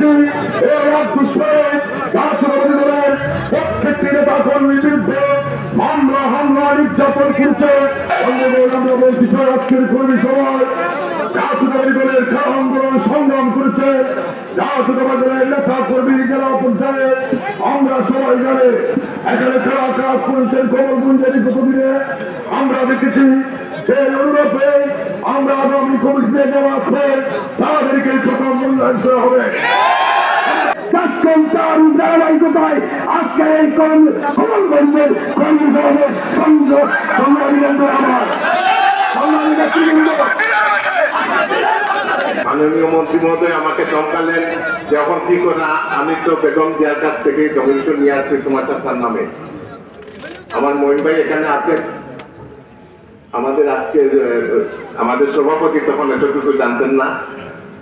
বলছি এই জাতীয়তাবাদী দলের প্রত্যেকটি নেতা কর্মীর বিরুদ্ধে মামলা হামলা নির্যাতন করছে। আমরা বলছি আজকের কর্মী সভায় জাতীয়তাবাদী দলের খেলা আন্দোলন সংগ্রাম করেছে জাতীয়তাবাদী দলের নেতা কর্মী জেলা পর্যায়ে। আমরা সবাই জানে এখানে খেলা কাজ করেছেন গোপালগঞ্জের বিগত দিনে আমরা দেখেছি। সেই অনুরূপে আমরা আগামী কমিটিতে নেওয়ার পর তাদেরকে প্রথম মূল্যায়ন করা হবে। ধারাবাহিকতায় আজকে এই গোপালগঞ্জের কর্মী সমাবেশ মাননীয় মন্ত্রী মহোদয় আমাকে চমকালেন যখন কি করে আমি তো বেগম জিয়ার কাছ থেকে জমিটা নিয়ে আসছি তোমার চাচার নামে। আমার মহিন ভাই এখানে আছেন, আমাদের আজকে আমাদের সভাপতি তখন এতটুকু জানতেন না।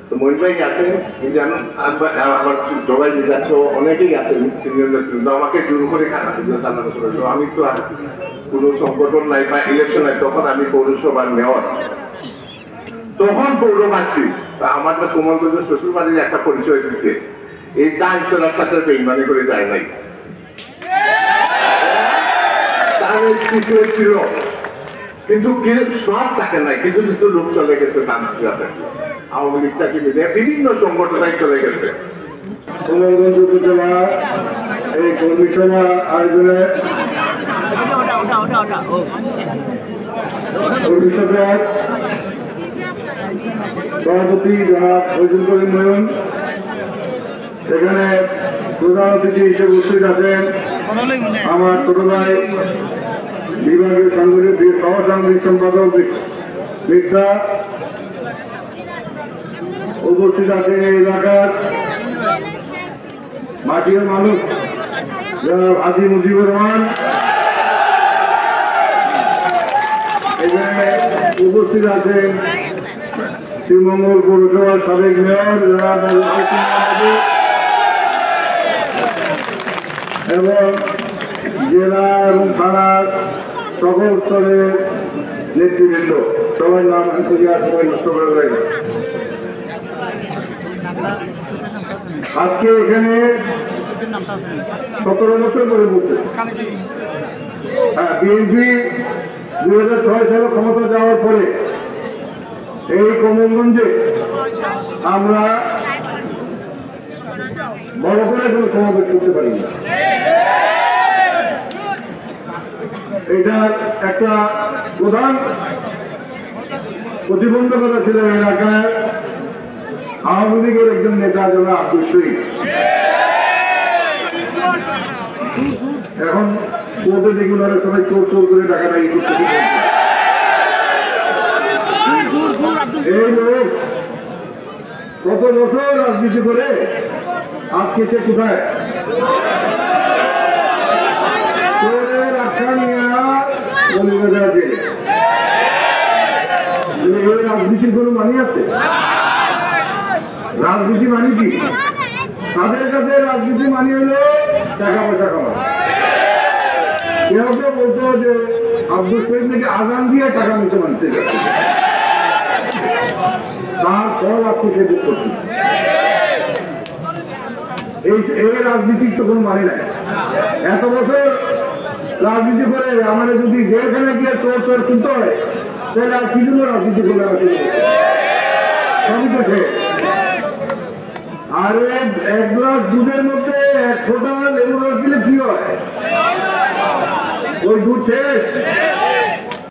তো মহিন ভাই আছেন জানেন, আমার সবাই যাচ্ছ অনেকেই আছেন সিনিয়র নেতৃত্ব, আমাকে জোর করে জানানো করে। তো আমি তো আর কোনো সংগঠন নাই বা ইলেকশন নাই, তখন আমি পৌরসভার মেয়র, তখন পৌরবাসী আমার তো কোমলগঞ্জ শ্বশুর বাড়ির একটা পরিচয় দিতে এই দান চলার সাথে বেইমানি করে যায় নাই। ছিল কিন্তু সব থাকে নাই, কিছু কিছু লোক চলে গেছে দানশীলাতে, আওয়ামী লীগটাকে মিলে বিভিন্ন সংগঠনায় চলে গেছে। কোমলগঞ্জ উপজেলা এই কর্মী সভা আয়োজনে কর্মী সভার সভাপতি জনাব ফজলুল করিম নয়ন, সেখানে প্রধান অতিথি হিসেবে উপস্থিত আছেন আমার ছোট ভাই বিভাগীয় সাংগঠনিক সহ সাংগঠনিক সম্পাদক মির্জা, উপস্থিত আছেন এই এলাকার মাটির মানুষ জনাব হাজী মুজিবুর রহমান, এখানে উপস্থিত আছেন শ্রীমঙ্গল পৌরসভার সাবেক মেয়র এবং জেলা এবং থানার সকল স্তরের নেতৃবৃন্দ, সবাই নাম সবাই নষ্ট করে দেয়। আজকে এখানে 17 বছর ধরে বলছে বিএনপি 2006 সালে ক্ষমতা যাওয়ার পরে এই কোমলগঞ্জে আমরা বড় করে কোনো সমাবেশ করতে পারি না। এটার একটা প্রধান প্রতিবন্ধকতা ছিল এলাকায় আওয়ামী লীগের একজন নেতা জনাব আব্দুল শহীদ। এখন কোর্টে দেখুন ওরা সবাই চোর চোর করে টাকাটাই করতে। এই লোক কত বছর রাজনীতি করে আজকে সে কোথায় রাজনীতির কোন মানি আছে? রাজনীতি মানি কি? তাদের কাছে রাজনীতি মানি হলো টাকা পয়সা কামানো। কেউ কেউ বলতো যে আব্দুল শহীদ নাকি আজান দিয়ে টাকা নিতে মানতে যাচ্ছে, তার সব আজকে সে বুক করছে। এই রাজনীতির তো কোনো মানে নাই। এত বছর রাজনীতি করে আমাদের যদি যেখানে গিয়ে চোর চোর কিনতে হয় তাহলে আর কি জন্য রাজনীতি করলে সবই তো সে। আরে 1 গ্লাস দুধের মধ্যে 1 ফোঁটা লেবু রস দিলে কি হয়? ওই দুধ শেষ।